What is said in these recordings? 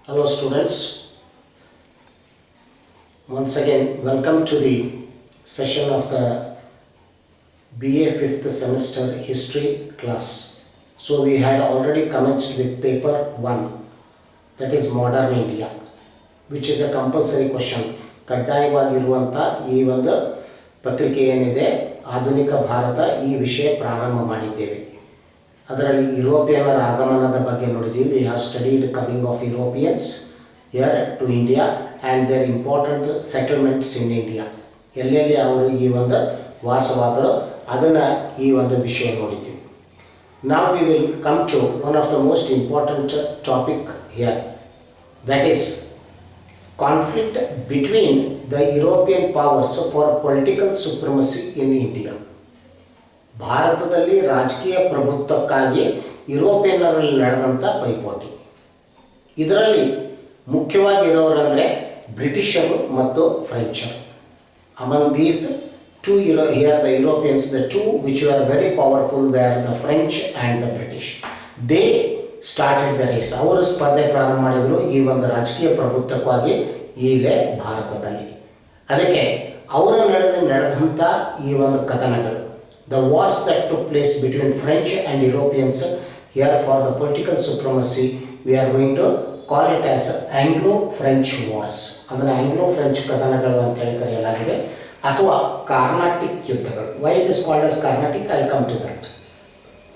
Hello students, once again welcome to the session of the BA 5th semester history class. So we had already commenced with paper 1, that is modern India, which is a compulsory question. ಕಡ್ಡಾಯವಾಗಿರುವಂಥ ಈ ಒಂದು ಪತ್ರಿಕೆ ಏನಿದೆ ಆಧುನಿಕ ಭಾರತ ಈ ವಿಷಯ ಪ್ರಾರಂಭ ಮಾಡಿದ್ದೇವೆ. ಅದರಲ್ಲಿ ಯುರೋಪಿಯನ್ನರ ಆಗಮನದ ಬಗ್ಗೆ ನೋಡಿದ್ದೀವಿ. We have studied coming of Europeans here to India and their important settlements in India. ಎಲ್ಲೆಲ್ಲಿ ಅವರು ಈ ಒಂದು ವಾಸವಾದರು ಅದನ್ನು ಈ ಒಂದು ವಿಷಯ ನೋಡಿದ್ದೀವಿ. ನಾವು we will come to one of the most important topic here, that is conflict between the European powers for political supremacy in India. ಭಾರತದಲ್ಲಿ ರಾಜಕೀಯ ಪ್ರಭುತ್ವಕ್ಕಾಗಿ ಯುರೋಪಿಯನ್ನರಲ್ಲಿ ನಡೆದಂಥ ಪೈಪೋಟಿ. ಇದರಲ್ಲಿ ಮುಖ್ಯವಾಗಿರೋರಂದರೆ ಬ್ರಿಟಿಷರು ಮತ್ತು ಫ್ರೆಂಚರು. Among these two here the Europeans, the two which were very powerful were the French and the British. They started the race. ಅವರು ಸ್ಪರ್ಧೆ ಪ್ರಾರಂಭ ಮಾಡಿದರು ಈ ಒಂದು ರಾಜಕೀಯ ಪ್ರಭುತ್ವಕ್ಕಾಗಿ ಇಲ್ಲೇ ಭಾರತದಲ್ಲಿ. ಅದಕ್ಕೆ ಅವರ ನಡುವೆ ನಡೆದಂಥ ಈ ಒಂದು ಕದನಗಳು, the wars that took place between French and Europeans here for the political supremacy, we are going to call it as Anglo-French wars. ಅದನ್ನು ಆಂಗ್ಲೋ-ಫ್ರೆಂಚ್ ಕದನಗಳು ಅಂತೇಳಿ ಕರೆಯಲಾಗಿದೆ, ಅಥವಾ ಕಾರ್ನಾಟಿಕ್ ಯುದ್ಧಗಳು. Why it is called as Carnatic, I come to that.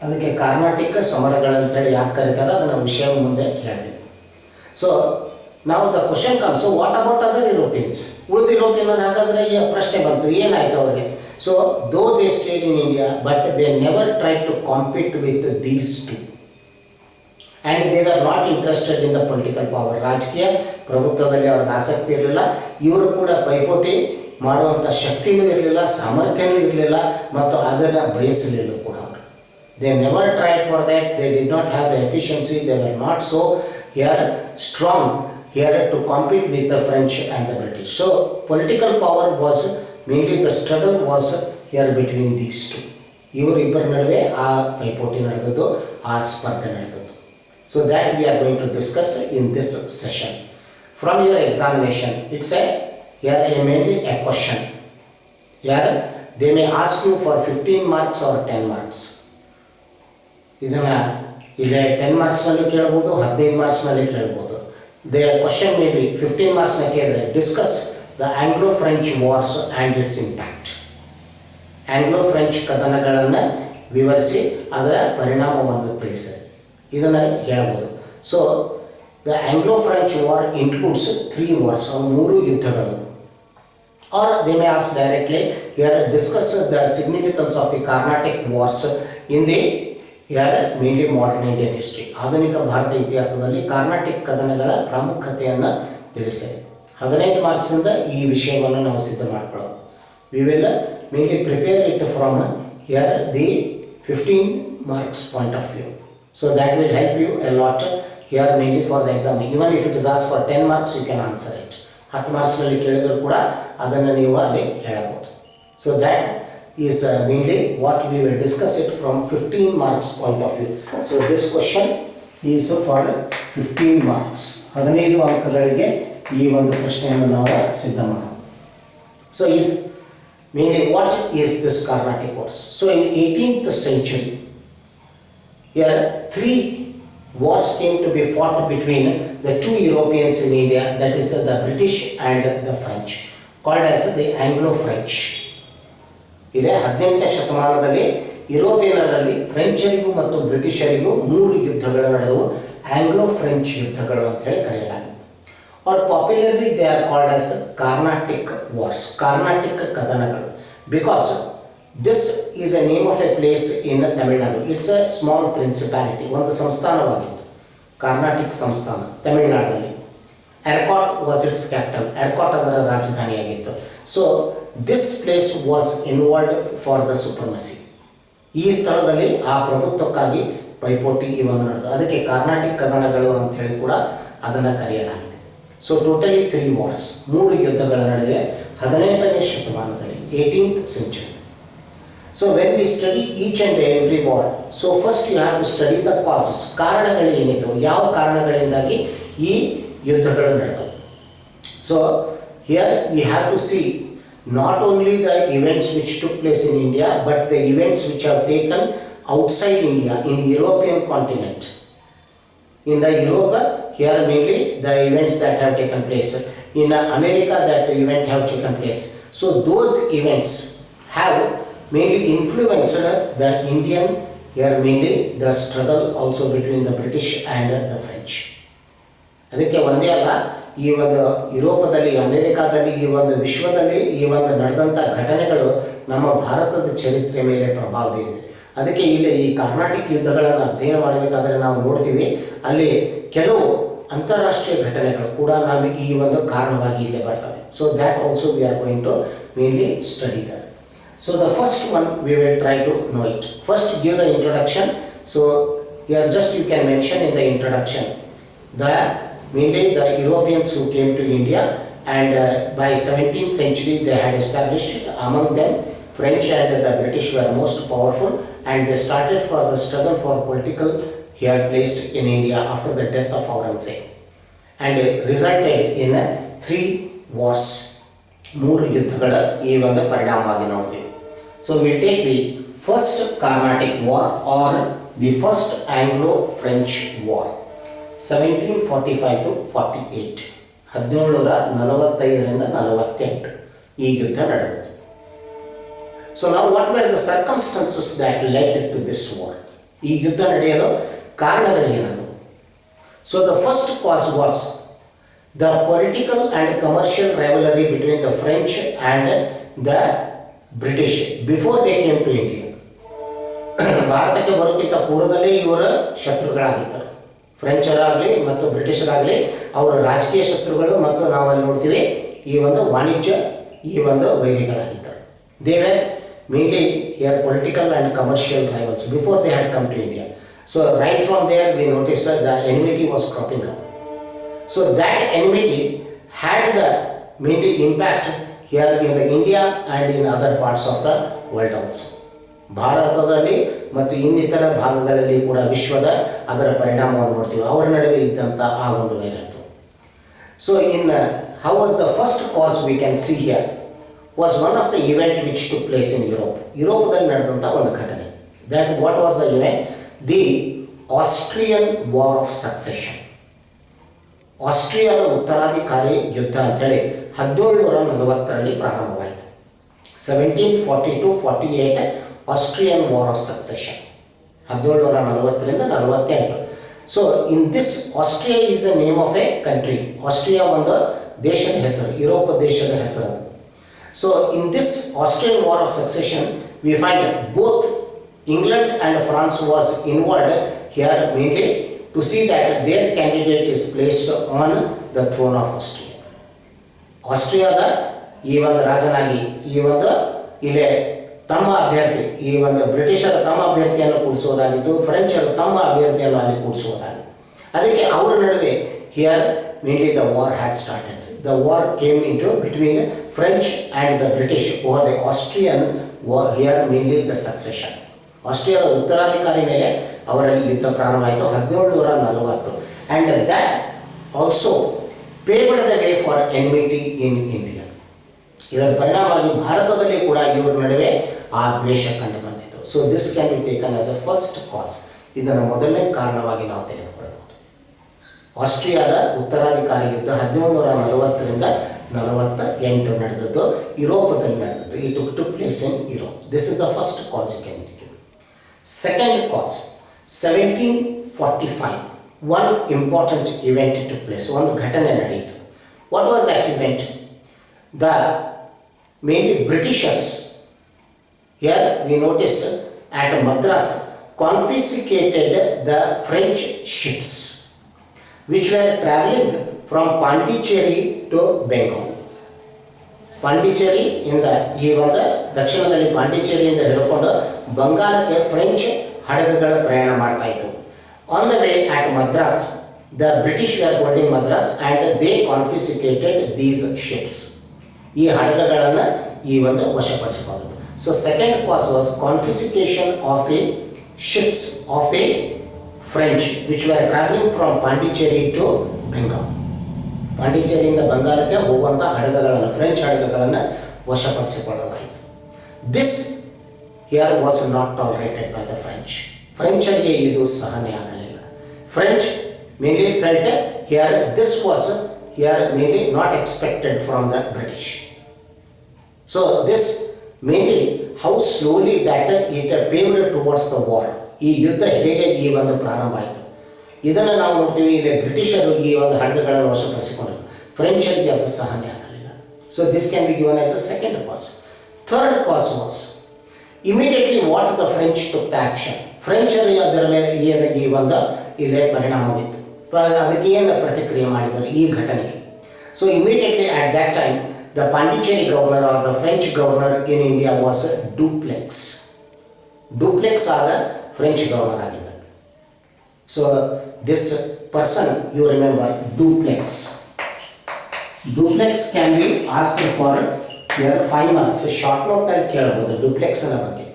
ಅದಕ್ಕೆ ಕಾರ್ನಾಟಿಕ್ ಸಮರಗಳಂತೇಳಿ ಯಾಕೆ ಕರೀತಾರೆ ಅದನ್ನು ವಿಷಯ ಮುಂದೆ ಹೇಳ್ತೀವಿ. ಸೊ ನಾವು the question comes, what about other Europeans? ಉಳಿದ ಯುರೋಪಿಯನ್ ಹಾಗಾದರೆ ಈ ಪ್ರಶ್ನೆ ಬಂತು, ಏನಾಯಿತು ಅವರಿಗೆ? So though they stayed in India but they never try to compete with these two and they are not interested in the political power. ರಾಜಕೀಯ ಪ್ರಭುತ್ವದಲ್ಲಿ ಅವ್ರಿಗೆ ಆಸಕ್ತಿ ಇರಲಿಲ್ಲ, ಇವರು ಕೂಡ ಪೈಪೋಟಿ ಮಾಡುವಂಥ ಶಕ್ತಿನೂ ಇರಲಿಲ್ಲ, ಸಾಮರ್ಥ್ಯನೂ ಇರಲಿಲ್ಲ, ಮತ್ತು ಅದನ್ನು ಬಯಸಲಿಲ್ಲ ಕೂಡ ಅವರು. They never tried for that. They did not have the efficiency. They were not so here strong here to compete with the French and the British. So political power was mainly the struggle was here between these two. ಇವರಿಬ್ಬರ ನಡುವೆ ಆ ಪೈಪೋಟಿ ನಡೆದದ್ದು, ಆ ಸ್ಪರ್ಧೆ ನಡೆದದ್ದು. So that we are going to discuss in this session. From your examination, it's mainly a question. Here they may ask you for 15 marks or 10 marks. ಇದನ್ನು ಇಲ್ಲೇ 10 ಮಾರ್ಕ್ಸ್ನಲ್ಲಿ ಕೇಳ್ಬೋದು, 15 ಮಾರ್ಕ್ಸ್ನಲ್ಲಿ ಕೇಳ್ಬೋದು. ದ ಕ್ವಶನ್ ಮೇ ಬಿ 15 ಮಾರ್ಕ್ಸ್ನ ಕೇಳಿದ್ರೆ discuss the Anglo-French wars and its impact. Anglo-French ಕದನಗಳನ್ನು ವಿವರಿಸಿ ಅದರ ಪರಿಣಾಮವನ್ನು ತಿಳಿಸಿ, ಇದನ್ನು ಹೇಳ್ಬೋದು. So the Anglo-French war includes 3 wars, 3 ಯುದ್ಧಗಳು. Are they may ask directly here discuss the significance of the Carnatic wars in the mainly modern Indian history. ಆಧುನಿಕ ಭಾರತ ಇತಿಹಾಸದಲ್ಲಿ ಕಾರ್ನಾಟಿಕ್ ಕದನಗಳ ಪ್ರಾಮುಖ್ಯತೆಯನ್ನು ತಿಳಿಸಿದೆ. 15 ಮಾರ್ಕ್ಸಿಂದ ಈ ವಿಷಯವನ್ನು ನಾವು ಸಿದ್ಧ ಮಾಡ್ಕೊಳ್ಳೋದು. We will mainly prepare it from here the 15 marks point of view. So that will help you a lot here mainly for the exam. Even if it is as for 10 marks you can answer it. 10 ಮಾರ್ಕ್ಸ್ನಲ್ಲಿ ಕೇಳಿದರೂ ಕೂಡ ಅದನ್ನು ನೀವು ಅಲ್ಲಿ ಹೇಳಬಹುದು. So that is mainly what we will discuss it from 15 marks point of view. So this question is for 15 marks. 15 ಅಂಕಗಳಿಗೆ ಈ ಒಂದು ಪ್ರಶ್ನೆಯನ್ನು ನಾವು ಸಿದ್ಧ ಮಾಡೋಣ. So if mainly what is this Carnatic Wars? So in 18th century here 3 wars came to be fought between the two Europeans in India, that is the British and the French, called as the Anglo-French. ಇದೇ 18ನೇ ಶತಮಾನದಲ್ಲಿ ಯುರೋಪಿಯನ್ನರಲ್ಲಿ ಫ್ರೆಂಚರಿಗೂ ಮತ್ತು ಬ್ರಿಟಿಷರಿಗೂ 3 ಯುದ್ಧಗಳು ನಡೆದವು, Anglo-French ಯುದ್ಧಗಳು ಅಂತೇಳಿ ಕರೆಯಲಾಗಿದೆ. Are popularly they are called as Carnatic wars, Carnatic ಕದನಗಳು, because this is a name of a place in Tamil Nadu. It's a small principality, ಒಂದು ಸಂಸ್ಥಾನವಾಗಿತ್ತು ಕಾರ್ನಾಟಿಕ್ ಸಂಸ್ಥಾನ ತಮಿಳುನಾಡಿನಲ್ಲಿ. Arcot was its capital, Arcot ಅದರ ರಾಜಧಾನಿಯಾಗಿತ್ತು. So this place was involved for the supremacy. ಈ ಸ್ಥಳದಲ್ಲಿ ಆ ಪ್ರಭುತ್ವಕ್ಕಾಗಿ ಪೈಪೋಟಿ ಇವನ್ನು ನಡೆದು, ಅದಕ್ಕೆ ಕಾರ್ನಾಟಿಕ್ ಕದನಗಳು ಅಂಥೇಳಿ ಕೂಡ ಅದನ್ನು ಕರೆಯಲಾಗಿದೆ. ಸೊ ಟೋಟಲಿ 3 ವಾರ್ಸ್, 3 ಯುದ್ಧಗಳು ನಡೆದಿವೆ 18ನೇ ಶತಮಾನದಲ್ಲಿ, 18th century. So when we study each and every war, so first you have to study the causes. ಕಾರಣಗಳು ಏನಿದ್ದವು, ಯಾವ ಕಾರಣಗಳಿಂದಾಗಿ ಈ ಯುದ್ಧಗಳು ನಡೆದವು. So here we have to see not only the events which took place in India, but the events which have taken outside India in European continent. In the Europe, here mainly the events that have taken place. In America, that the event have taken place. So those events have mainly influenced the Indian, here mainly the struggle also between the British and the French. ಅದಕ್ಕೆ ಒಂದೇ ಅಲ್ಲ, ಈ ಒಂದು ಯುರೋಪದಲ್ಲಿ, ಅಮೆರಿಕಾದಲ್ಲಿ, ಈ ಒಂದು ವಿಶ್ವದಲ್ಲಿ ಈ ಒಂದು ನಡೆದಂಥ ಘಟನೆಗಳು ನಮ್ಮ ಭಾರತದ ಚರಿತ್ರೆ ಮೇಲೆ ಪ್ರಭಾವ ಬೀರಿವೆ. ಅದಕ್ಕೆ ಇಲ್ಲಿ ಈ ಕಾರ್ನಾಟಿಕ್ ಯುದ್ಧಗಳನ್ನು ಅಧ್ಯಯನ ಮಾಡಬೇಕಾದ್ರೆ ನಾವು ನೋಡ್ತೀವಿ, ಅಲ್ಲಿ ಕೆಲವು ಅಂತಾರಾಷ್ಟ್ರೀಯ ಘಟನೆಗಳು ಕೂಡ ನಮಗೆ ಈ ಒಂದು ಕಾರಣವಾಗಿ ಇಲ್ಲೇ ಬರ್ತವೆ. So that also we are going to mainly study that. So the first one we will try to know it. First give the introduction. So here just you can mention in the introduction mainly the Europeans who came to India, and by 17th century they had established, among them French and the British were most powerful, and they started for the struggle for political here place in India after the death of Aurangzeb, and resulted in 3 wars. 3 ಯುದ್ಧಗಳ ಈ ಒಂದು ಪರಿಣಾಮವಾಗಿ ನೋಡ್ತೀವಿ. So we will take the first Carnatic War or the first Anglo-French War, 1745 to 48, 1745ರಿಂದ 48 ಈ ಯುದ್ಧ ನಡೆದಿತ್ತು. So ನಾವು what were the circumstances that led to this war? ಈ ಯುದ್ಧ ನಡೆಯಲು ಕಾರಣಗಳೇನದು? So the first cause was the political and commercial rivalry between the French and the British before they came to India. ಭಾರತಕ್ಕೆ ಬರೋಕ್ಕಿಂತ ಪೂರ್ವದಲ್ಲೇ ಇವರ ಶತ್ರುಗಳಾಗಿದ್ದರು. ಫ್ರೆಂಚರಾಗಲಿ ಮತ್ತು ಬ್ರಿಟಿಷರಾಗಲಿ ಅವರ ರಾಜಕೀಯ ಶತ್ರುಗಳು, ಮತ್ತು ನಾವಲ್ಲಿ ನೋಡ್ತೀವಿ ಈ ಒಂದು ವಾಣಿಜ್ಯ ಈ ಒಂದು ವೈರಿಗಳಾಗಿದ್ದರು. They were mainly here political and commercial rivals before they had come to India. So right from there we notice the enmity was cropping up. So that enmity had the mainly impact here in the India and in other parts of the world also. ಭಾರತದಲ್ಲಿ ಮತ್ತು ಇನ್ನಿತರ ಭಾಗಗಳಲ್ಲಿ ಕೂಡ ವಿಶ್ವದ ಅದರ ಪರಿಣಾಮವನ್ನು ನೋಡ್ತೀವಿ. ಅವರ ನಡುವೆ ಇದ್ದಂಥ ಆ ಒಂದು ವೈರತ್ವ. So in how was the first cause we can see here was one of the event which took place in Europe. ಯುರೋಪದಲ್ಲಿ ನಡೆದಂಥ ಒಂದು ಘಟನೆ. That what was the event? The Austrian war of succession. ಆಸ್ಟ್ರಿಯಾದ ಉತ್ತರಾಧಿಕಾರಿ ಯುದ್ಧ ಅಂತೇಳಿ 1740ರಲ್ಲಿ ಪ್ರಾರಂಭವಾಯಿತು. 1740 to 48 Austrian war of succession, 1740ರಿಂದ 48. So in this Austria is a name of a country. Austria ಒಂದು ದೇಶದ ಹೆಸರು, ಯುರೋಪ್ ದೇಶದ ಹೆಸರು. So in this Austrian war of succession we find both England and France was involved here mainly to see that their candidate is placed on the throne of Austria. ಆಸ್ಟ್ರಿಯಾದ ಈ ಒಂದು ರಾಜನಾಗಿ ಈ ಒಂದು ಇಲ್ಲೇ ತಮ್ಮ ಅಭ್ಯರ್ಥಿ, ಈ ಒಂದು ಬ್ರಿಟಿಷರು ತಮ್ಮ ಅಭ್ಯರ್ಥಿಯನ್ನು ಕೂಡಿಸೋದಾಗಿತ್ತು, ಫ್ರೆಂಚರು ತಮ್ಮ ಅಭ್ಯರ್ಥಿಯನ್ನು ಅಲ್ಲಿ ಕೂಡಿಸೋದಾಗಿತ್ತು. ಅದಕ್ಕೆ ಅವರ ನಡುವೆ here mainly the war had started. The war came into between French and the British over the Austrian war here mainly the succession. ಆಸ್ಟ್ರಿಯಾದ ಉತ್ತರಾಧಿಕಾರಿ ಮೇಲೆ ಅವರಲ್ಲಿ ಯುದ್ಧ ಪ್ರಾರಂಭವಾಯಿತು 1740. And that also paved the way for enmity in India. ಇದರ ಪರಿಣಾಮವಾಗಿ ಭಾರತದಲ್ಲಿ ಕೂಡ ಇವರ ನಡುವೆ ಆ ದ್ವೇಷ ಕಂಡು ಬಂದಿತ್ತು. So this can be taken as a first cause. ಇದನ್ನು ಮೊದಲನೇ ಕಾರಣವಾಗಿ ನಾವು ತೆಗೆದುಕೊಳ್ಳಬಹುದು. ಆಸ್ಟ್ರಿಯಾದ ಉತ್ತರಾಧಿಕಾರಿ ಯುದ್ಧ 1740ರಿಂದ 48 ನಡೆದದ್ದು, ಯುರೋಪದಲ್ಲಿ ನಡೆದದ್ದು. It took place in Europe. This is the first cause you can give. Second cause 1745 one important event took place. ಒಂದು ಘಟನೆ ನಡೆಯಿತು. What was that event? The mainly Britishers, here we notice at Madras, confiscated the French ships which were traveling from Pondicherry to Bengal. Pondicherry ಇಂದ ಈ ಒಂದು ದಕ್ಷಿಣದಲ್ಲಿ ಪಾಂಡಿಚೇರಿಯಿಂದ ಹಿಡ್ಕೊಂಡು ಬಂಗಾಳಕ್ಕೆ French ಹಡಗುಗಳ ಪ್ರಯಾಣ ಮಾಡ್ತಾ ಇತ್ತು. On the way at Madras, the British were holding Madras and they confiscated these ships. ಈ ಹಡಗುಗಳನ್ನು ಈ ಒಂದು ವಶಪಡಿಸಿಕೊಂಡದ್ದು. So second cause was confiscation of the ships of the French which were travelling from Pondicherry to Bengal. ಪಾಂಡಿಚೇರಿಯಿಂದ ಬಂಗಾಳಕ್ಕೆ ಹೋಗುವಂಥ ಹಡಗುಗಳನ್ನು, French ಹಡಗುಗಳನ್ನು ವಶಪಡಿಸಿಕೊಳ್ಳಲಾಯಿತು. This here was not tolerated by the French. ಫ್ರೆಂಚರಿಗೆ ಇದು ಸಹನೆ ಆಗಲಿಲ್ಲ. French mainly felt here this was here mainly not expected from the British. So this mainly how slowly that it paved towards the war. ಈ ಯುದ್ಧ ಹೇಗೆ ಈ ಒಂದು ಪ್ರಾರಂಭ ಆಯಿತು ಇದನ್ನು ನಾವು ನೋಡ್ತೀವಿ. ಇಲ್ಲಿ ಬ್ರಿಟಿಷರು ಈ ಒಂದು ಹಡಗುಗಳನ್ನು ವಶಪಡಿಸಿಕೊಂಡರು, ಫ್ರೆಂಚರಿಗೆ ಅದು ಸಹನೆ ಆಗಲಿಲ್ಲ. So this can be given as a second cause. Third cause was immediately what the French took the action. ಫ್ರೆಂಚರು ಅದರ ಮೇಲೆ ಏನು ಈ ಒಂದು ಇಲ್ಲೇ ಪರಿಣಾಮವಿತ್ತು, ಅದಕ್ಕೆ ಏನು ಪ್ರತಿಕ್ರಿಯೆ ಮಾಡಿದರು ಈ ಘಟನೆಗೆ. So immediately at that time the Pondicherry governor are the French governor in India was duplex. Duplex ಆದ ಫ್ರೆಂಚ್ ಗವರ್ನರ್ ಆಗಿದ್ದ. So this person, you remember, Duplex. Duplex can be asked for here 5 marks. Short note ಅಲ್ಲಿ ಕೇಳಬಹುದು Duplex ನ ಬಗ್ಗೆ.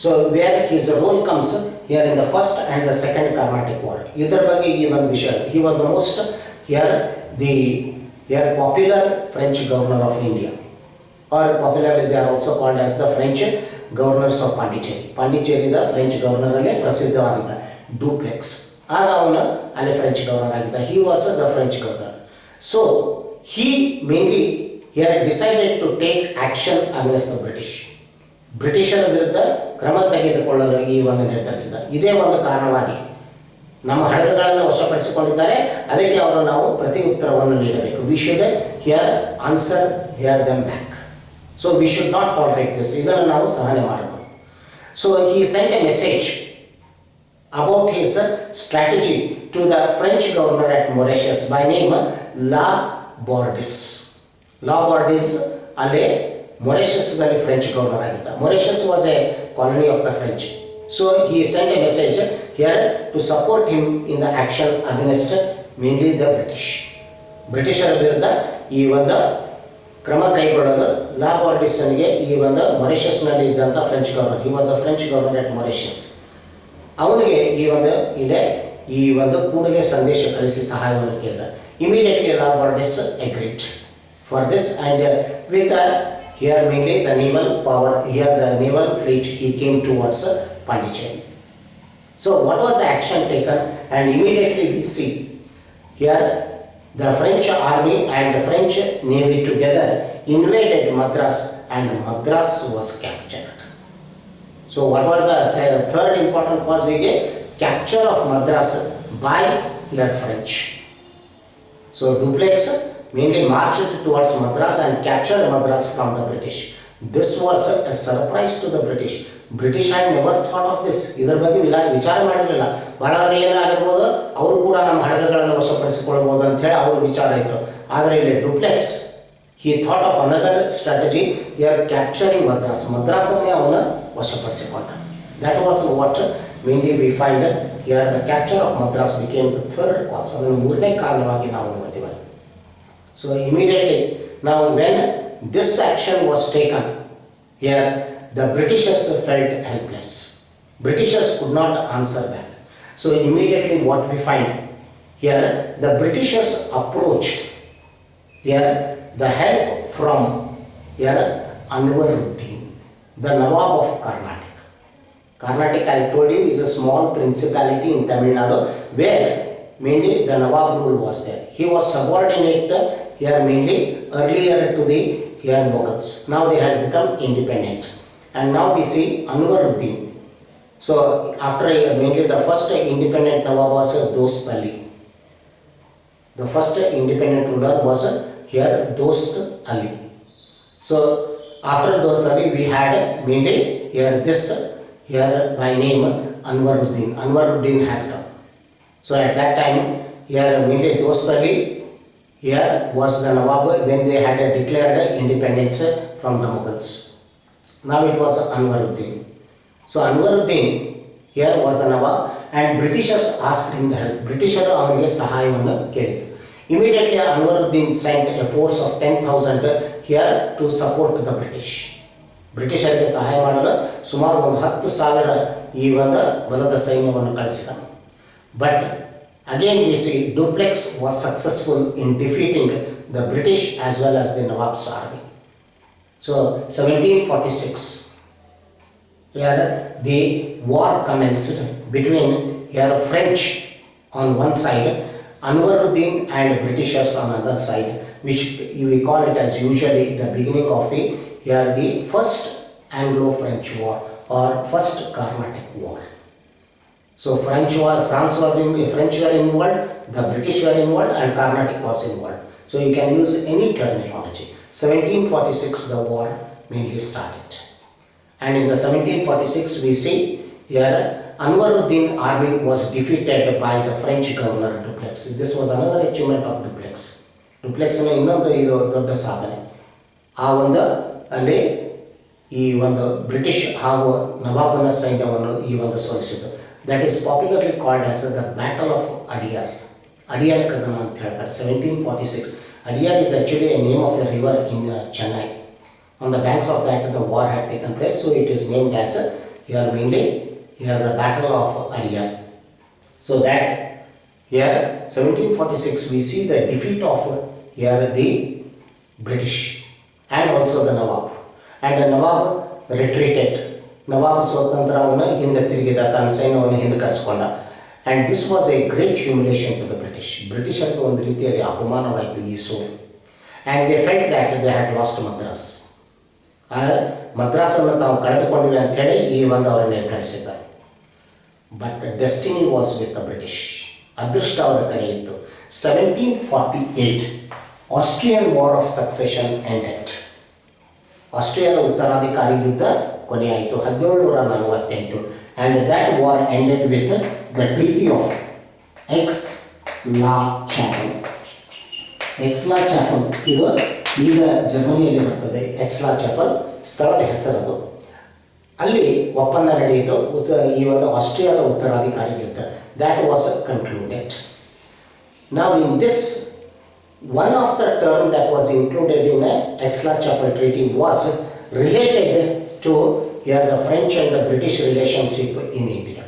So where his role comes here in the first and the second Carnatic War. ಇದರ ಬಗ್ಗೆ ಈ ಒಂದು ವಿಷಯ. He was the most here popular French governor of India, or popularly they are also called as the French governors of Pondicherry. ಪಾಂಡಿಚೇರಿದ French governor ಅಲ್ಲೇ ಪ್ರಸಿದ್ಧವಾಗಿದ್ದ Dupleix. ಆಗ ಅವನು ಅಲ್ಲಿ ಫ್ರೆಂಚ್ ಗವರ್ನರ್ ಆಗಿದ್ದ. He was the French governor. So he mainly here decided to take action against the British. ಬ್ರಿಟಿಷರ ವಿರುದ್ಧ ಕ್ರಮ ತೆಗೆದುಕೊಳ್ಳಲು ಈ ಒಂದು ನಿರ್ಧರಿಸಿದ. ಇದೇ ಒಂದು ಕಾರಣವಾಗಿ ನಮ್ಮ ಹಡಗುಗಳನ್ನು ವಶಪಡಿಸಿಕೊಂಡಿದ್ದಾರೆ, ಅದಕ್ಕೆ ಅವರು ನಾವು ಪ್ರತಿ ಉತ್ತರವನ್ನು ನೀಡಬೇಕು. We should here answer here them back. So we should not tolerate this. ಇದನ್ನು ನಾವು ಸಹನೆ ಮಾಡಬಹುದು. So he sent a message about his strategy to the French governor at Mauritius by name La Bourdais. La Bourdais alle Mauritius ದಲ್ಲಿ French governor ಆಗಿದ್ದ. Mauritius was a colony of the French. So he sent a message here to support him in the action against mainly the British. ಬ್ರಿಟಿಷರ ವಿರುದ್ಧ ಈ ಒಂದು ಕ್ರಮ ಕೈಗೊಳ್ಳಲು ಲಾ ಬಾರ್ಡಿಸ್ಗೆ ಈ ಒಂದು ಮಾರಿಷಸ್ನಲ್ಲಿ ಇದ್ದಂಥ French governor, he was the French governor at Mauritius, ಅವನಿಗೆ ಈ ಒಂದು ಕೂಡಲೇ ಸಂದೇಶ ಕಳಿಸಿ ಸಹಾಯವನ್ನು ಕೇಳಿದ. Immediately La Bourdonnais agreed for this and with here mainly the naval power, here the naval fleet he came towards Pondicherry. So what was the action taken and immediately we see here the French army and the French navy together invaded Madras and Madras was captured. So what was the third important cause we get? Capture of Madras by the French. So Duplex mainly marched towards Madras and captured Madras from the British. This was a surprise to the British. British had never thought of this. ಇದರ ಬಗ್ಗೆ ವಿಚಾರ ಮಾಡಿರಲಿಲ್ಲ. ಬಹಳಾದ್ರೆ ಏನಾಗಿರ್ಬೋದು, ಅವರು ಕೂಡ ನಮ್ಮ ಹಡಗುಗಳನ್ನು ವಶಪಡಿಸಿಕೊಳ್ಳಬಹುದು ಅಂತ ಹೇಳಿ ಅವರು ವಿಚಾರ ಇತ್ತು. ಆದರೆ ಇಲ್ಲಿ duplex he thought of another strategy, here capturing Madras. ಮದ್ರಾಸನ್ನೇ ಅವನು ವಶಪಡಿಸಿಕೊಂಡ. That was what mainly we find here the capture of Madras became the third cause. ಅದನ್ನು ಮೂರನೇ ಕಾರಣವಾಗಿ ನಾವು ನೋಡ್ತೀವಿ. So immediately now when this action was taken here, the Britishers felt helpless. Britishers could not answer back. So immediately what we find here, the Britishers approached here the help from here Anwaruddin, the Nawab of Carnatic. Carnatic, as I told you, is a small principality in Tamil Nadu where mainly the Nawab rule was there. He was subordinate here mainly earlier to the here Mughals. Now they had become independent. And now we see Anwaruddin. So after mainly the first independent Nawab was Dost Ali. The first independent ruler was here Dost Ali. So after Dost Ali we had mainly here this here by name Anwaruddin. Anwaruddin had come. So at that time here mainly Dost Ali here was the Nawab when they had declared independence from the Mughals. Now it was Anwaruddin. So Anwaruddin here was the Nawab and Britishers asked him the help. Britishers ಅವನಿಗೆ ಸಹಾಯವನ್ನು ಕೇಳಿತು. Immediately Anwaruddin sent a force of 10,000 here to support the British. ಬ್ರಿಟಿಷರಿಗೆ ಸಹಾಯ ಮಾಡಲು ಸುಮಾರು ಒಂದು 10,000 ಈ ಒಂದು ಬಲದ ಸೈನ್ಯವನ್ನು ಕಳಿಸಿದ. But Again we see Dupleix was successful in defeating the British as well as the Nawab's army. So 1746, here the war commenced between here French on one side, Anwaruddin and Britishers on the other side, which we call it as usually the beginning of the first Anglo-French War or first Carnatic War. So French were involved, the British were involved, and Carnatic was involved. So you can use any terminology. 1746 the war mainly started, and in the 1746 we see here Anwaruddin army was defeated by the French governor Dupleix. This was another achievement of Dupleix. Dupleix ಇನ್ನೊಂದು ಇದು ದೊಡ್ಡ ಸಾಧನೆ. ಆ ಒಂದು ಅಲ್ಲಿ ಈ ಒಂದು British ಹಾಗೂ ನವಾಬನ ಸೈನ್ಯವನ್ನು ಈ ಒಂದು ಸೋಲಿಸಿತು. That is popularly called as the Battle of Adyar. Adyar ಕದನ ಅಂತ ಹೇಳ್ತಾರೆ. 1746. Adyar is actually a name of a river in Chennai. On the banks of that the war had taken place, so it is named as here mainly here the Battle of Adyar. So that here 1746 we see the defeat of here the British and also the Nawab, and the Nawab retreated. Nawab ಸ್ವತಂತ್ರವನ್ನು ಹಿಂದೆ ತಿರುಗಿದ, ತನ್ನ ಸೈನ್ಯವನ್ನು ಹಿಂದೆ ಕರೆಸಿಕೊಂಡ, and this was a great humiliation to the British. ಬ್ರಿಟಿಷರಿಗೆ ಒಂದು ರೀತಿಯಲ್ಲಿ ಅಪಮಾನವಾಯಿತು ಈ ಸೋಲು, and they felt that they had lost Madras. ಮದ್ರಾಸನ್ನು ತಾವು ಕಳೆದುಕೊಂಡಿವೆ ಅಂತ ಹೇಳಿ ಈ ಒಂದು ಅವರು ನಿರ್ಧರಿಸಿದ್ದಾರೆ. But destiny was with the British. ಅದೃಷ್ಟ ಅವರ ಕಡೆ ಇತ್ತು. 1748 Austrian war of succession ended. ಆಸ್ಟ್ರಿಯಾದ ಉತ್ತರಾಧಿಕಾರಿ ಯುದ್ಧ ಕೊನೆಯಾಯಿತು 1748, and that war ended with the treaty of Aix-la-Chapelle. Aix-la-Chapelle ಇದು ಈಗ ಜರ್ಮನಿಯಲ್ಲಿ ಬರ್ತದೆ. Aix-la-Chapelle ಸ್ಥಳದ ಹೆಸರದು. ಅಲ್ಲಿ ಒಪ್ಪಂದ ನಡೆಯಿತು ಈ ಒಂದು ಆಸ್ಟ್ರಿಯಾದ ಉತ್ತರಾಧಿಕಾರಿ ಯುದ್ಧ. That was concluded. Now in this, one of the term that was included in Aix-la-Chapelle treaty was related to here the French and the British relationship in India.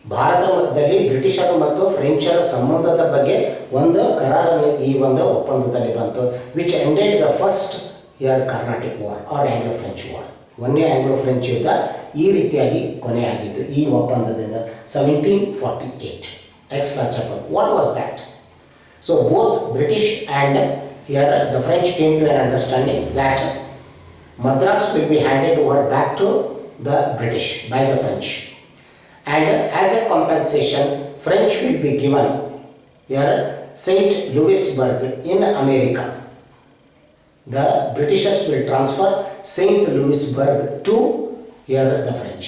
ಭಾರತದಲ್ಲಿ ಬ್ರಿಟಿಷರು ಮತ್ತು ಫ್ರೆಂಚರ ಸಂಬಂಧದ ಬಗ್ಗೆ ಒಂದು ಕರಾರನ್ನು ಈ ಒಂದು ಒಪ್ಪಂದದಲ್ಲಿ ಬಂತು, which ended the first here Carnatic war or Anglo French war. ಒಂದೇ ಆಂಗ್ಲೋ ಫ್ರೆಂಚ್ ಯುದ್ಧ ಈ ರೀತಿಯಾಗಿ ಕೊನೆಯಾಗಿತ್ತು ಈ ಒಪ್ಪಂದದಿಂದ 1748. Aix-la-Chapelle. What was that? So both British and here the French came to an understanding that Madras will be handed over back to the British by the French, and as a compensation French will be given here St. Louisburg in America. The Britishers will transfer St. Louisburg to here the French,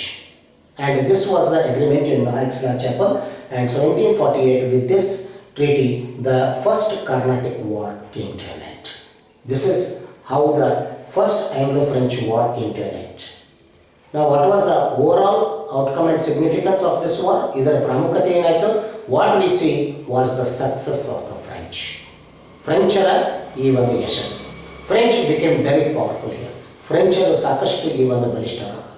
and this was the agreement in Aix-la-Chapelle. And 1748, with this treaty the first Carnatic War came to an end. This is how the first Anglo-French War came to an end. Now what was the overall outcome and significance of this war? ಇದರ ಪ್ರಾಮುಖ್ಯತೆ ಏನಾಯಿತು? What we see was the success of the French. ಫ್ರೆಂಚರ ಈ ಒಂದು ಯಶಸ್ಸು. French became very powerful here. ಫ್ರೆಂಚರು ಸಾಕಷ್ಟು ಈ ಒಂದು ಬಲಿಷ್ಠರಾದರು.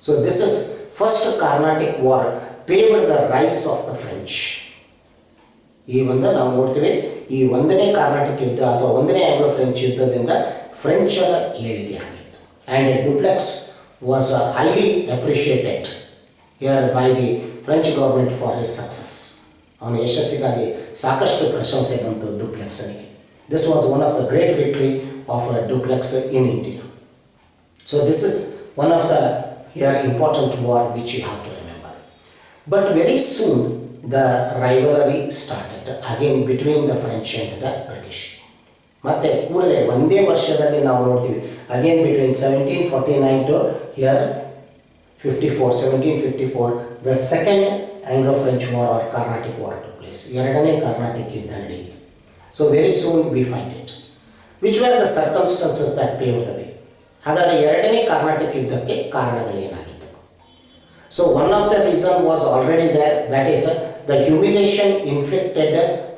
So this is first Carnatic War paved the rise of the French. ಈ ಒಂದು ನಾವು ನೋಡ್ತೀವಿ ಈ ಒಂದನೇ ಕಾರ್ನಾಟಿಕ್ ಯುದ್ಧ ಅಥವಾ ಒಂದನೇ ಆಂಗ್ಲೋ ಫ್ರೆಂಚ್ ಯುದ್ಧದಿಂದ ಫ್ರೆಂಚರ ಏಳಿಗೆ ಆಗಿತ್ತು. And Dupleix was highly appreciated here by the French government for his success. ಅವನ ಯಶಸ್ಸಿಗಾಗಿ ಸಾಕಷ್ಟು ಪ್ರಶಂಸೆ ಬಂತು ಡುಪ್ಲೆಕ್ಸನಿಗೆ. This was one of the great victory of Dupleix in India. So this is one of the here important war which you have to remember. But very soon the rivalry started again between the French and the British. ಮತ್ತೆ ಕೂಡಲೇ ಒಂದೇ ವರ್ಷದಲ್ಲಿ ನಾವು ನೋಡ್ತೀವಿ again between 1749 to here 1754 the second Anglo-French War or Carnatic War took place. ಎರಡನೇ ಕಾರ್ನಾಟಿಕ್ ಯುದ್ಧ ನಡೆಯಿತು. So very soon we find it. Which were the circumstances that paved the way? ಹಾಗಾದರೆ ಎರಡನೇ ಕಾರ್ನಾಟಿಕ್ ಯುದ್ಧಕ್ಕೆ ಕಾರಣಗಳೇನಾಗಿತ್ತು? So one of the reason was already there, that is the humiliation inflicted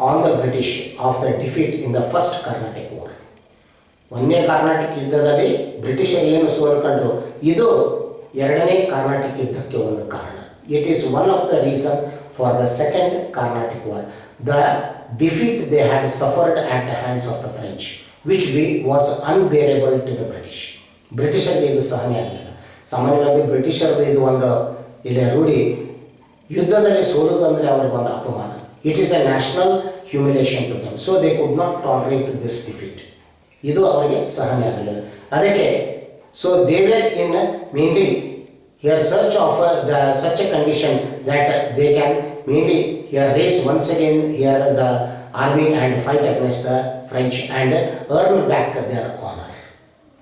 on the British of the defeat in the first Carnatic War. ಒಂದನೇ ಕಾರ್ನಾಟಿಕ್ ಯುದ್ಧದಲ್ಲಿ ಬ್ರಿಟಿಷರು ಏನು ಸೋಲ್ಕೊಂಡ್ರು, ಇದು ಎರಡನೇ ಕಾರ್ನಾಟಿಕ್ ಯುದ್ಧಕ್ಕೆ ಒಂದು ಕಾರಣ. It is one of the reason for the second Carnatic War. The defeat they had suffered at the hands of the French, which was unbearable to the British. ಬ್ರಿಟಿಷರಿಗೆ ಇದು ಸಹನೆ ಆಗಲಿಲ್ಲ. ಸಾಮಾನ್ಯವಾಗಿ ಬ್ರಿಟಿಷರದು ಇದು ಒಂದು ಇಲ್ಲಿ ರೂಢಿ, ಯುದ್ಧದಲ್ಲಿ ಸೋಲುವುದಂದರೆ ಅವರಿಗೊಂದು ಅಪಮಾನ. It is a national humiliation to them, so they could not tolerate this defeat. ಇದು ಅವರಿಗೆ ಸಹನೆ ಆಗಲಿಲ್ಲ. ಅದಕ್ಕೆ so they were in mainly here search of such a condition that they can mainly here raise once again here the army and fight against the French and earn back their honor.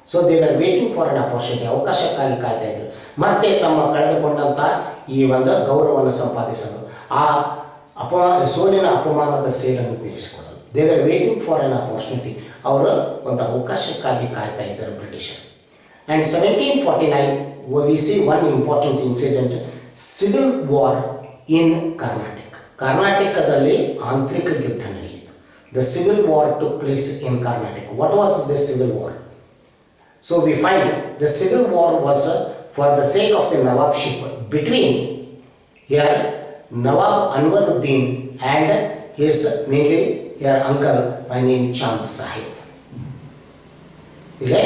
So they were waiting for an opportunity, ಅವಕಾಶಕ್ಕಾಗಿ ಕಾಯ್ತಾ ಇದ್ರು. ಮತ್ತೆ ತಮ್ಮ ಕಳೆದುಕೊಂಡಂಥ ಈ ಒಂದು ಗೌರವವನ್ನು ಸಂಪಾದಿಸಲು, ಆ ಸೋಲಿನ ಅಪಮಾನದ ಸೇರನ್ನು ತೀರಿಸಿಕೊಳ್ಳಲು. They were waiting for an opportunity, ಅವರು ಒಂದು ಅವಕಾಶಕ್ಕಾಗಿ ಕಾಯ್ತಾ ಇದ್ದರು ಬ್ರಿಟಿಷರು. And 1749 we see one important incident, civil war in Carnatic. ಕರ್ನಾಟಕದಲ್ಲಿ ಆಂತರಿಕ ಯುದ್ಧ ನಡೆಯಿತು. The civil war took place in Carnatic. What was the civil war? So we find the civil war was for the sake of the Nawabship between here Nawab Anwaruddin and his mainly here uncle by name Chand Sahib. Ile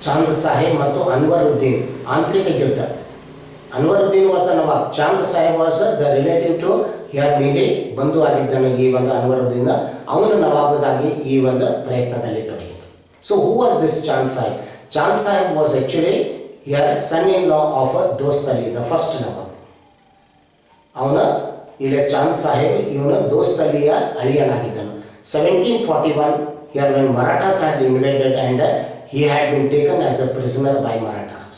Chand Sahib ಮತ್ತು ಅನ್ವರುದ್ದೀನ್ ಆಂತರಿಕ ಯುದ್ಧ. Anwaruddin was the nawab, Chand Sahib was the relative to here mainly ಬಂಧು ಆಗಿದ್ದನು ಈ ಒಂದು ಅನ್ವರುದ್ದೀನ್. ಅವನು ನವಾಬ್ಗಾಗಿ ಈ ಒಂದು ಪ್ರಯತ್ನದಲ್ಲಿ ತೊಡಗಿತು. So who was this Chand Sahib? Chand Sahib was actually here son in law of Dost Ali, the first ನವಾಬ್. ಅವನ ಇಲ್ಲಿ ಚಾಂದ್ ಸಾಹೇಬ್ ಇವನು ದೋಸ್ತ್ ಅಲಿಯ ಅಳಿಯನಾಗಿದ್ದನು. 1741 here when Marathas had invaded and he had been taken as a prisoner by Marathas,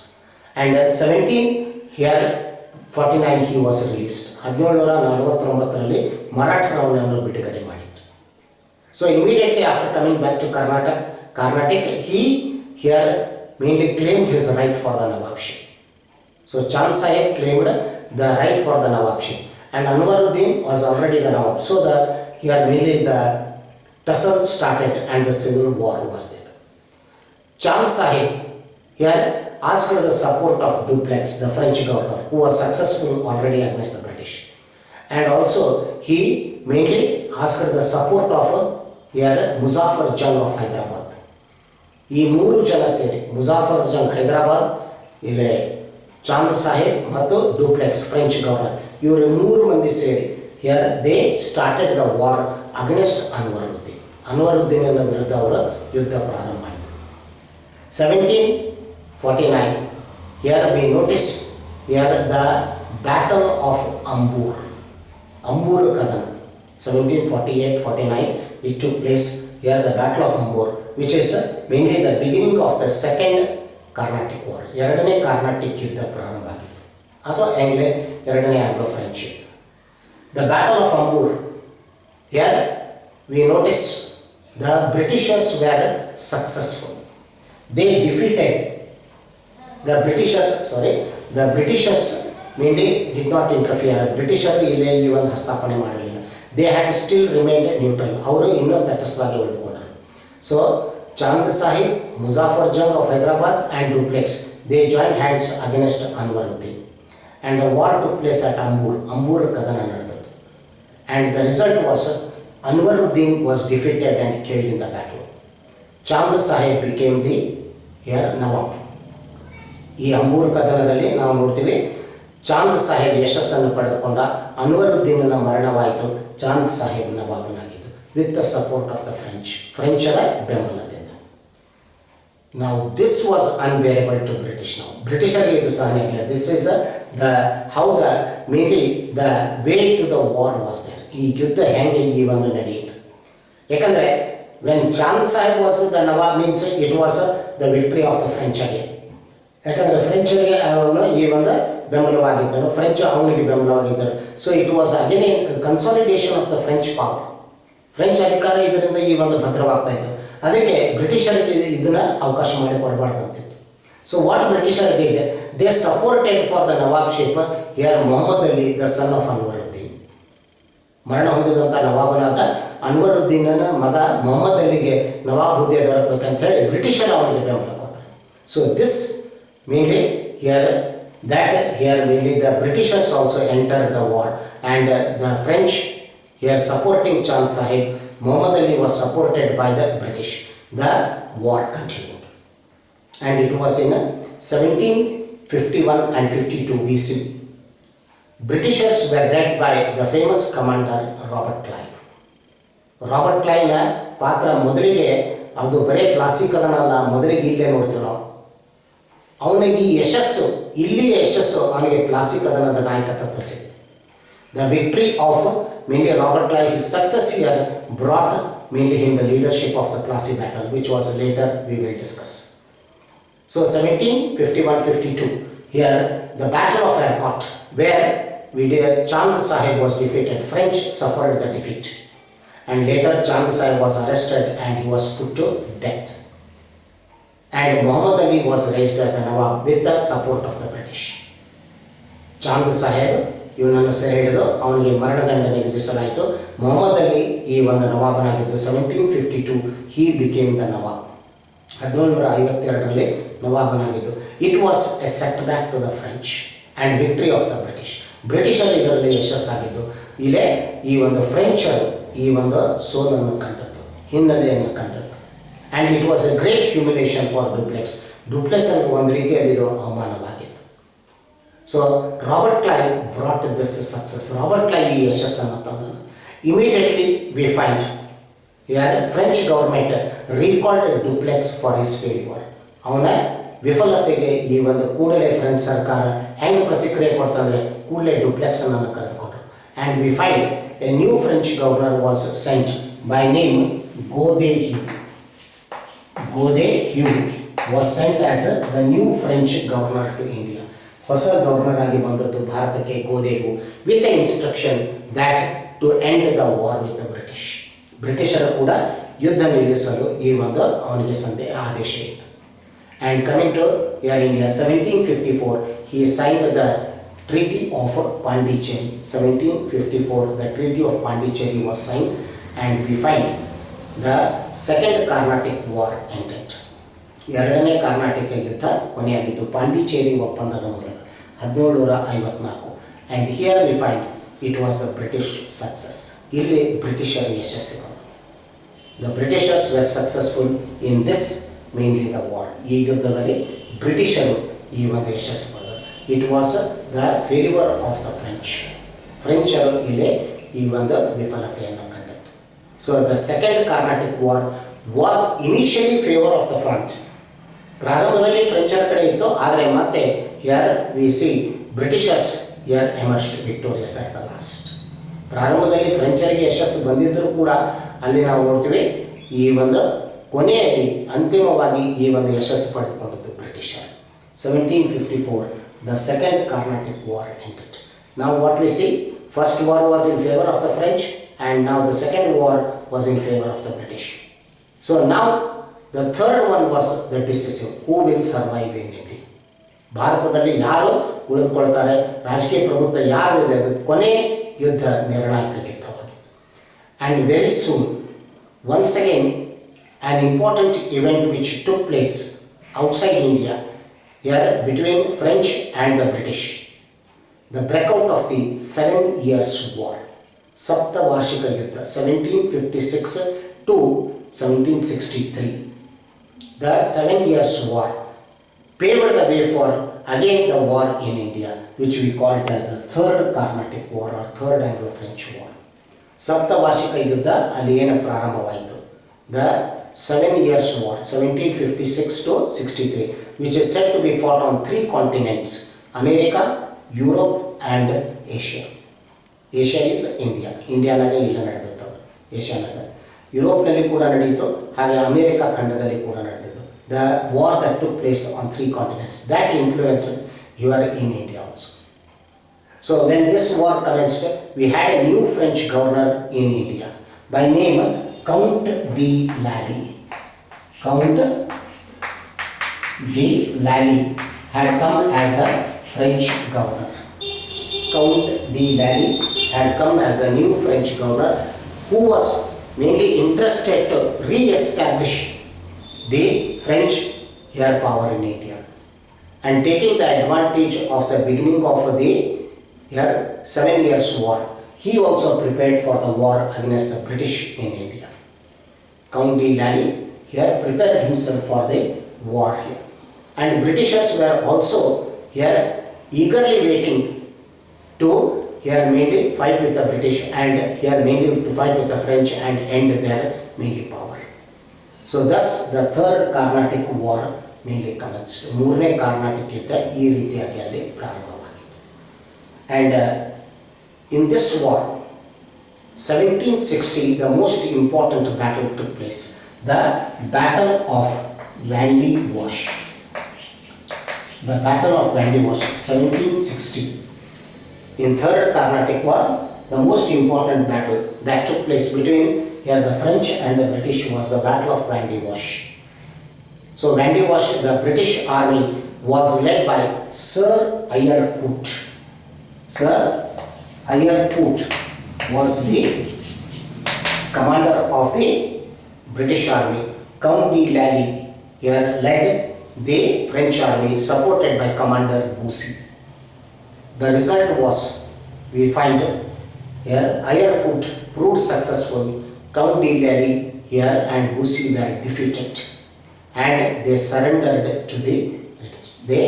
and 1749 he was released. 1749ರಲ್ಲಿ ಮರಾಠರು ಅವನನ್ನು ಬಿಡುಗಡೆ ಮಾಡಿದ್ರು. So immediately after coming back to Carnatic, he here mainly claimed his right for the Nawabship. So Chand Sahib claimed the right for the Nawabship, and Anwaruddin was already the Nawab. So here mainly the tussle started and the civil war was there. Chand Sahib here asked the support of Dupleix, the French governor, who was successful already against the British, and also he mainly asked the support of here Muzaffar Jung of Hyderabad. ಈ ಮೂರು ಜನ ಸೇರಿ ಮುಜಾಫರ್ ಜಂಗ್ ಹೈದರಾಬಾದ್, ಇಲ್ಲಿ ಚಾಂದ್ ಸಾಹೇಬ್ ಮತ್ತು duplex French governor, ಇವರು ಮೂರು ಮಂದಿ ಸೇರಿ here they started the war against Anwaruddin. ಅನ್ವರುದ್ದೀನನ ವಿರುದ್ಧ ಅವರು ಯುದ್ಧ ಪ್ರಾರಂಭ ಮಾಡಿದರು. 1749 here we notice here the battle of Ambur, Ambur ಕದನ. 1748-49 it took place here, the battle of Ambur, which is mainly the beginning of the second Carnatic War. ಎರಡನೇ ಕಾರ್ನಾಟಿಕ್ ಯುದ್ಧ ಪ್ರಾರಂಭ ಆಗಿತ್ತು, ಅಥವಾ ಎರಡನೇ ಆಂಗ್ಲೋ ಫ್ರೆಂಚ್ ಯುದ್ಧ. The battle of Ambur, here we notice the Britishers were successful. They defeated the Britishers mainly did not interfere. ಬ್ರಿಟಿಷರು ಇಲ್ಲಿ ಈ ಒಂದು ಹಸ್ತಾಪನೆ ಮಾಡಲಿಲ್ಲ. They had still remained neutral. ಅವರು ಇನ್ನೂ ತಟಸ್ಥವಾಗಿ ಉಳಿದುಕೊಂಡರು. So Chand Sahib, Muzaffar Jung of Hyderabad and Dupleix, they joined hands against Anwaruddin, and the war took place at Ambur ಕದನ ನಡೆದದ್ದು. And the result was Anwaruddin was defeated and killed in the battle. Chand Sahib became the here Nawab. ಈ ಅಂಬೂರ್ ಕದನದಲ್ಲಿ ನಾವು ನೋಡ್ತೀವಿ ಚಾಂದ್ ಸಾಹೇಬ್ ಯಶಸ್ಸನ್ನು ಪಡೆದುಕೊಂಡ, ಅನ್ವರುದ್ದೀನನ ಮರಣವಾಯಿತು, ಚಾಂದ್ ಸಾಹೇಬ್ ನವಾಬನಾಗಿದ್ದು with the support of the ಫ್ರೆಂಚರ ಬೆಂಬಲದಿಂದ. ನಾವು this was unbearable to British. ನಾವು ಬ್ರಿಟಿಷರಿಗೆ ಇದು ಸಹನೆ ಆಗಲಿಲ್ಲ. This is the how the maybe the way to the war was there. ಈ ಯುದ್ಧ ಹೆಂಗೆ ಈ ಒಂದು ನಡೆಯಿತು? ಯಾಕಂದರೆ when Chand Sahib was the nawab means it was the victory of the French again. ಯಾಕಂದರೆ ಫ್ರೆಂಚರಿಗೆ ಅವನು ಈ ಒಂದು ಬೆಂಬಲವಾಗಿದ್ದರು, ಫ್ರೆಂಚ್ ಅವನಿಗೆ ಬೆಂಬಲವಾಗಿದ್ದರು. So it was again a consolidation of the French power. French ಅಧಿಕಾರ ಇದರಿಂದ ಈ ಒಂದು ಭದ್ರವಾಗ್ತಾ ಇತ್ತು. ಅದಕ್ಕೆ ಬ್ರಿಟಿಷರಿಗೆ ಇದನ್ನು ಅವಕಾಶ ಮಾಡಿಕೊಡಬಾರ್ದಂತಿತ್ತು. So what Britisher did, they supported for the nawabship here Mohammad Ali the son of Anwaruddin. ಮರಣ ಹೊಂದಿದಂಥ ನವಾಬನಾದ ಅನ್ವರುದ್ದೀನನ ಮಗ ಮೊಹಮ್ಮದ್ ಅಲಿಗೆ ನವಾಬ್ ಹುದ್ದೆ ದೊರಕಬೇಕಂತ ಹೇಳಿ ಬ್ರಿಟಿಷರು ಅವನಿಗೆ ಬೆಂಬಲ ಕೊಟ್ಟರು. So this mainly here mainly the Britishers also entered the war and the French here supporting Chand Sahib. Muhammad Ali was supported by the British. The war continued, and it was in 1751 and 52 BC. Britishers were led by the famous commander Robert Clive. Robert ಕ್ಲೈವ್ನ ಪಾತ್ರ ಮೊದಲಿಗೆ ಅದು ಬರೇ classic ಅದನ್ನಲ್ಲ, ಮೊದಲಿಗೆ ಇಲ್ಲೇ ನೋಡ್ತೀವಿ ನಾವು. ಅವನಿಗೆ ಈ ಯಶಸ್ಸು, ಇಲ್ಲಿಯ ಯಶಸ್ಸು ಅವನಿಗೆ ಕ್ಲಾಸಿಕ್ ಅದನ್ನದ ನಾಯಕತ್ವ ಸಿಕ್ತು. The victory of mainly Robert Clive, his success here brought mainly him the leadership of the Plassey battle, which was later we will discuss. So 1751-52, here the battle of Arcot, where Chand Sahib was defeated. French suffered the defeat, and later Chand Sahib was arrested and he was put to death, and Muhammad Ali was raised as the Nawab with the support of the British. Chand Sahib ಇವನನ್ನು ಸೆರೆ ಹಿಡಿದು ಅವನಿಗೆ ಮರಣದಂಡನೆ ವಿಧಿಸಲಾಯಿತು. ಮೊಹಮ್ಮದ್ ಅಲಿ ಈ ಒಂದು ನವಾಬನಾಗಿದ್ದು 1752 he became the nawab. 1752ರಲ್ಲಿ ನವಾಬನಾಗಿದ್ದು. It was a setback to the French and victory of the British. ಬ್ರಿಟಿಷರು ಇದರಲ್ಲಿ ಯಶಸ್ಸಾಗಿದ್ದು, ಇಲ್ಲೇ ಈ ಒಂದು ಫ್ರೆಂಚರು ಈ ಒಂದು ಸೋಲನ್ನು ಕಂಡದ್ದು, ಹಿನ್ನಡೆಯನ್ನು ಕಂಡದ್ದು. And it was a great humiliation for Dupleix. Dupleix ಅಂತ ಒಂದು ರೀತಿಯಲ್ಲಿ ಇದು ಅವಮಾನವಾಗಿತ್ತು. So Robert Clive brought this success. Robert Clive ಈ ಯಶಸ್ಸನ್ನು ತಂದನು. Immediately we find French government recalled Dupleix for his failure. ಅವನ ವಿಫಲತೆಗೆ ಈ ಒಂದು ಕೂಡಲೇ ಫ್ರೆಂಚ್ ಸರ್ಕಾರ ಹೆಂಗೆ ಪ್ರತಿಕ್ರಿಯೆ ಕೊಡ್ತಂದರೆ ಕೂಡಲೇ ಡುಪ್ಲೆಕ್ಸನ್ನು ಕರೆದುಕೊಂಡ್ರು. And we find a new French governor was sent by name Godeheu. Godeheu was sent as the new French governor to India. ಹೊಸ ಗವರ್ನರ್ ಆಗಿ ಬಂದದ್ದು ಭಾರತಕ್ಕೆ ಗೋದೆಗೂ, with a instruction that to end the war with the British. ಬ್ರಿಟಿಷರು ಕೂಡ ಯುದ್ಧ ನಿಲ್ಲಿಸಲು ಈ ಒಂದು ಅವನಿಗೆ ಆದೇಶ ಇತ್ತು. And coming to your India 1754 he signed the Treaty of Pondicherry. 1754 the Treaty of Pondicherry was signed, and we find the Second Carnatic War ended. ಎರಡನೇ ಕರ್ನಾಟಕ ಯುದ್ಧ ಕೊನೆಯಾಗಿದ್ದು ಪಾಂಡಿಚೇರಿ ಒಪ್ಪಂದದ ಮೂಲಕ 1754. And here we find it was the British success. ಇಲ್ಲಿ ಬ್ರಿಟಿಷರ ಯಶಸ್ಸು. The Britishers were successful in this mainly the war. ಈ ಯುದ್ಧದಲ್ಲಿ ಬ್ರಿಟಿಷರು ಈ ಒಂದು ಯಶಸ್ಸು ಪಡೆದರು. It was the failure of the French. ಫ್ರೆಂಚರು ಇಲ್ಲಿ ಈ ಒಂದು ವಿಫಲತೆಯನ್ನು ಕಂಡದ್ದು. So the second Carnatic war was initially favour of the France. ಪ್ರಾರಂಭದಲ್ಲಿ ಫ್ರೆಂಚರ ಕಡೆ ಇತ್ತು, ಆದರೆ ಮತ್ತೆ here we see Britishers here emerged victorious at the last. ಪ್ರಾರಂಭದಲ್ಲಿ ಫ್ರೆಂಚರಿಗೆ ಯಶಸ್ಸು ಬಂದಿದ್ದರೂ ಕೂಡ ಅಲ್ಲಿ ನಾವು ನೋಡ್ತೀವಿ ಈ ಒಂದು ಕೊನೆಯಲ್ಲಿ ಅಂತಿಮವಾಗಿ ಈ ಒಂದು ಯಶಸ್ಸು ಪಡೆದುಕೊಂಡದ್ದು ಬ್ರಿಟಿಷರು. 1754 the second Carnatic war ended. ನಾವು what we see, first war was in favour of the French, and ನಾವು the second war was in favour of the British. So ನಾವು the third one was the decisive. Who will survive in India? ಭಾರತದಲ್ಲಿ ಯಾರು ಉಳಿದುಕೊಳ್ತಾರೆ, ರಾಜಕೀಯ ಪ್ರಭುತ್ವ ಯಾರಿದೆ, ಅದು ಕೊನೆ ಯುದ್ಧ ನಿರ್ಣಾಯಕ ಯುದ್ಧವಾಗಿತ್ತು. And very soon once again an important event which took place outside India here between French and the British, the breakout of the 7 years war. ಸಪ್ತವಾರ್ಷಿಕ ಯುದ್ಧ 1756 to 1763. The 7 years war paved the way for again the war in India, which we call it as the Third Carnatic War or Third Anglo-French War. ಸಪ್ತವಾರ್ಷಿಕ ಯುದ್ಧ ಅಲ್ಲಿ ಏನು ಪ್ರಾರಂಭವಾಯಿತು, the 7 years war 1756 to 63, which is said to be fought on 3 continents: America, Europe and Asia. Asia is India. ಇಂಡಿಯಾನಾಗ ಇಲ್ಲ ನಡೆದಿತ್ತು, ಏಷ್ಯಾನಾಗ. ಯುರೋಪ್ನಲ್ಲಿ ಕೂಡ ನಡೆಯಿತು, ಹಾಗೆ ಅಮೇರಿಕಾ ಖಂಡದಲ್ಲಿ ಕೂಡ ನಡೆದಿತ್ತು. The war that took place on 3 continents that influenced here in India also. So when this war commenced, we had a new French governor in India by name Count de Lally. Count de Lally had come as the French governor. Count de Lally had come as the new French governor, who was mainly interested to re-establish the French power in India, and taking the advantage of the beginning of the here 7 years war. He also prepared for the war against the British in India. Count de Lally here prepared himself for the war here. And Britishers were also here eagerly waiting to here mainly fight with the British and here mainly to fight with the French and end their mainly power. So thus the third Carnatic War mainly commenced. ಮೂರನೇ ಕಾರ್ನಾಟಿಕ್ ಯುದ್ಧ ಈ ರೀತಿಯಾಗಿ ಅಲ್ಲಿ ಪ್ರಾರಂಭವಾಗಿತ್ತು. And in this war 1760 the most important battle took place, the Battle of Vandy Wash. The Battle of Vandy Wash 1760. In third Carnatic War, the most important battle that took place between here the French and the British was the Battle of Vandy Wash. So Vandy Wash, the British army was led by Sir Eyre Coote. Sir Eyre Coote was the commander of the British army. Count de Lally here led the French army supported by Commander Bussy. The result was, we find here Eyre Coote proved successful, Count de Lally here and Bussy were defeated and they surrendered to the British. They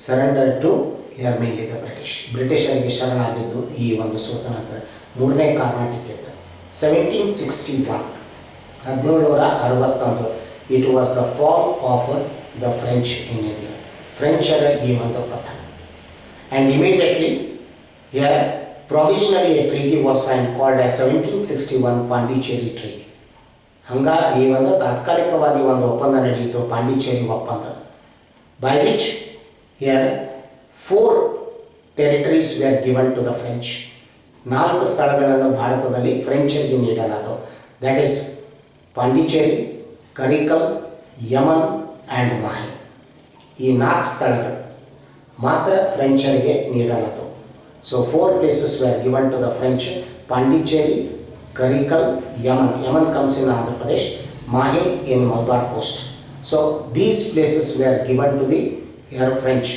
surrendered to here mainly the British. ಬ್ರಿಟಿಷರಿಗೆ ಶರಣಾಗಿದ್ದು ಈ ಒಂದು ಸೋತ ನಂತರ ಮೂರನೇ ಕಾರ್ನಾಟಿಕ್ ಯುದ್ಧ 1761. It was the fall of the French in India. ಫ್ರೆಂಚರ ಈ ಒಂದು ಪತನ. And immediately here provisionally a treaty was signed called as 1761 Pondicherry Treaty. ಹಂಗ ಈ ಒಂದು ತಾತ್ಕಾಲಿಕವಾಗಿ ಒಂದು ಒಪ್ಪಂದ ನಡೆಯಿತು, ಪಾಂಡಿಚೇರಿ ಒಪ್ಪಂದ, by which here 4 territories were given to the French. 4 ಸ್ಥಳಗಳನ್ನು ಭಾರತದಲ್ಲಿ ಫ್ರೆಂಚರಿಗೆ ನೀಡಲಾದವು. That is Pondicherry, Karaikal, Yanam and Mahe. ಈ 4 ಸ್ಥಳಗಳು ಮಾತ್ರ ಫ್ರೆಂಚರಿಗೆ ನೀಡಲಾದವು. So 4 places were given to the French: Pondicherry, Karikal, Yaman. Yaman comes in Andhra Pradesh, Mahe in Malabar coast. So these places were given to the French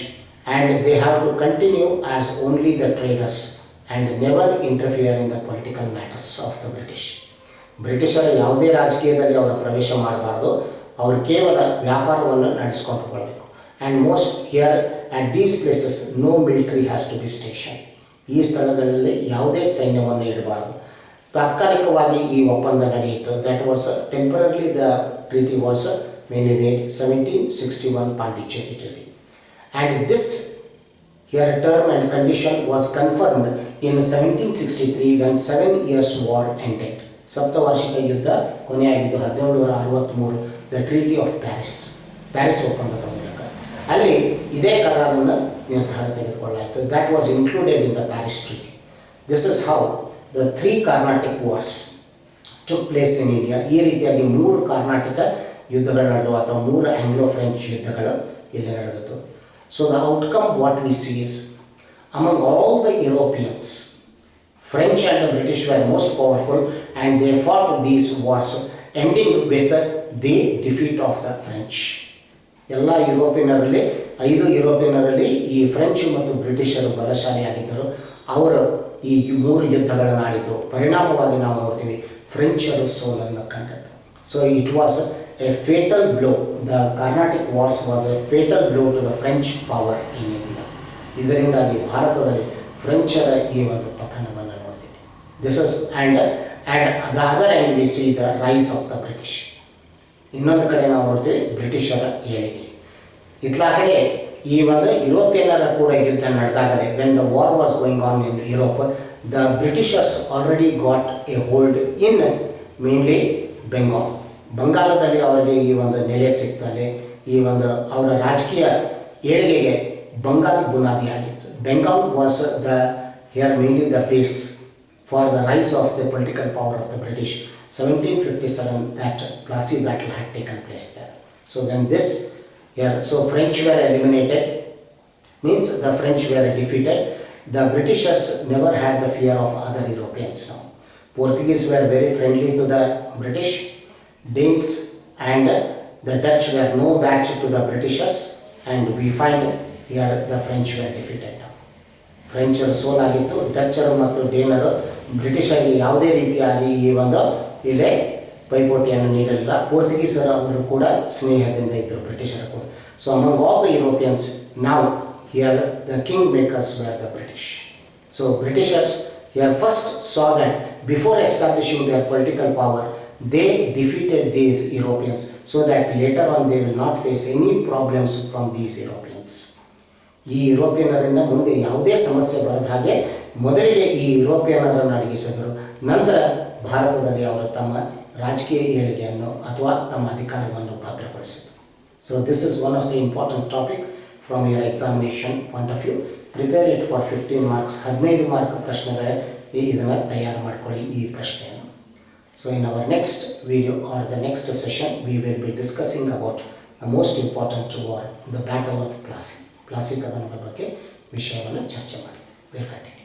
and they have to continue as only the traders and never interfere in the political matters of the British. ಬ್ರಿಟಿಷರ ಯಾವುದೇ ರಾಜಕೀಯದಲ್ಲಿ ಅವರ ಪ್ರವೇಶ ಮಾಡಬಾರ್ದು, ಅವರು ಕೇವಲ ವ್ಯಾಪಾರವನ್ನು ನಡೆಸಿಕೊಂಡು ಹೋಗಬೇಕು. And most here at these places no military has to be stationed. ಈ ಸ್ಥಳಗಳಲ್ಲಿ ಯಾವುದೇ ಸೈನ್ಯವನ್ನು ಇಡಬಾರದು. ತಾತ್ಕಾಲಿಕವಾಗಿ ಈ ಒಪ್ಪಂದ ನಡೆಯಿತು. That was temporarily the treaty was mainly made 1761 Pondicherry Treaty. And this here term and condition was confirmed in 1763 when 7 years war ended. ಸಪ್ತವಾರ್ಷಿಕ ಯುದ್ಧ ಕೊನೆಯಾಗಿದ್ದು 1763 the Treaty of Paris, Paris ಒಪ್ಪಂದದ ಮೂಲಕ. ಅಲ್ಲಿ ಇದೇ ಕರಾರನ್ನು ನಿರ್ಧಾರ ತೆಗೆದುಕೊಳ್ಳಾಯಿತು. That was included in the Paris Treaty. This is how the 3 Carnatic Wars took place in India. ಈ ರೀತಿಯಾಗಿ 3 ಕಾರ್ನಾಟಿಕ ಯುದ್ಧಗಳು ನಡೆದವು ಅಥವಾ 3 ಆಂಗ್ಲೋ ಫ್ರೆಂಚ್ ಯುದ್ಧಗಳು ಇಲ್ಲಿ ನಡೆದವು. So the outcome what we see is, among all the Europeans, French and the British were most powerful and they fought these wars ending with the defeat of the French. ಎಲ್ಲ ಯುರೋಪಿಯನ್ನರಲ್ಲಿ 5 ಯುರೋಪಿಯನ್ನರಲ್ಲಿ ಈ French ಮತ್ತು ಬ್ರಿಟಿಷರು ಬಲಶಾಲಿಯಾಗಿದ್ದರು. ಅವರು ಈ 3 ಯುದ್ಧಗಳನ್ನು ಆಡಿದ್ದು ಪರಿಣಾಮವಾಗಿ ನಾವು ನೋಡ್ತೀವಿ ಫ್ರೆಂಚರು ಸೋಲನ್ನು ಕಂಡದ್ದು. So it was a fatal blow. The Carnatic Wars was a fatal blow to the French power in India. ಇದರಿಂದಾಗಿ ಭಾರತದಲ್ಲಿ ಫ್ರೆಂಚರ ಈ ಒಂದು ಪತನವನ್ನು ನೋಡ್ತೀವಿ. This is and at the other end we see the rise of the British. ಇನ್ನೊಂದು ಕಡೆ ನಾವು ನೋಡ್ತೀವಿ ಬ್ರಿಟಿಷರ ಏಳಿಗೆ. ಇತ್ಲ ಕಡೆ ಈ ಒಂದು ಯುರೋಪಿಯನ್ನರ ಕೂಡ ಯುದ್ಧ ನಡೆದಾಗಲೇ when the war was going on in Europe, the Britishers already got a hold in mainly Bengal. ಬಂಗಾಳದಲ್ಲಿ ಅವರಿಗೆ ಈ ಒಂದು ನೆಲೆ ಸಿಗ್ತದೆ. ಈ ಒಂದು ಅವರ ರಾಜಕೀಯ ಏಳಿಗೆಗೆ ಬಂಗಾಲ್ ಬುನಾದಿಯಾಗಿತ್ತು. Bengal was the here mainly the base for the rise of the political power of the British. 1757 that Plassey battle had taken place there. So when this here, so French were eliminated, means the French were defeated. The Britishers never had the fear of other Europeans now. Portuguese were very friendly to the British. Danes and the Dutch were no match to the Britishers, and we find here the French were defeated now. ಫ್ರೆಂಚರು ಸೋಲಾಗಿತ್ತು. ಡಚ್ಚರು ಮತ್ತು ಡೇನರು ಬ್ರಿಟಿಷರಿಗೆ ಯಾವುದೇ ರೀತಿಯಾಗಿ ಈ ಒಂದು ಇಲ್ಲೇ ಪೈಪೋಟಿಯನ್ನು ನೀಡಲಿಲ್ಲ. ಪೋರ್ಚುಗೀಸರು ಅವರು ಕೂಡ ಸ್ನೇಹದಿಂದ ಇದ್ದರು ಬ್ರಿಟಿಷರ ಕೂಡ. So among all the Europeans ನಾವು here the kingmakers were the British. So Britishers here first saw that before establishing their political power they defeated these Europeans so that later on they will not face any problems from these Europeans. ಈ ಯುರೋಪಿಯನ್ನರಿಂದ ಮುಂದೆ ಯಾವುದೇ ಸಮಸ್ಯೆ ಬರದ ಹಾಗೆ ಮೊದಲಿಗೆ ಈ ಯುರೋಪಿಯನ್ನರನ್ನು ಅಡಗಿಸಿದರು. ನಂತರ ಭಾರತದಲ್ಲಿ ಅವರು ತಮ್ಮ ರಾಜಕೀಯ ಏಳಿಗೆಯನ್ನು ಅಥವಾ ತಮ್ಮ ಅಧಿಕಾರವನ್ನು ಭದ್ರಪಡಿಸಿದರು. So this is one of the important topic from your examination point of view. Prepare it for 15 marks. 15 mark ಪ್ರಶ್ನೆಗಳೇ ಇದನ್ನು ತಯಾರು ಮಾಡಿಕೊಳ್ಳಿ ಈ ಪ್ರಶ್ನೆಯನ್ನು. So in our next video or the next session we will be discussing about the most important war, the battle of Plassey. Plassey ಕದನದ ಬಗ್ಗೆ ವಿಷಯವನ್ನು ಚರ್ಚೆ ಮಾಡಿ. ವೆಲ್ಕಮ್.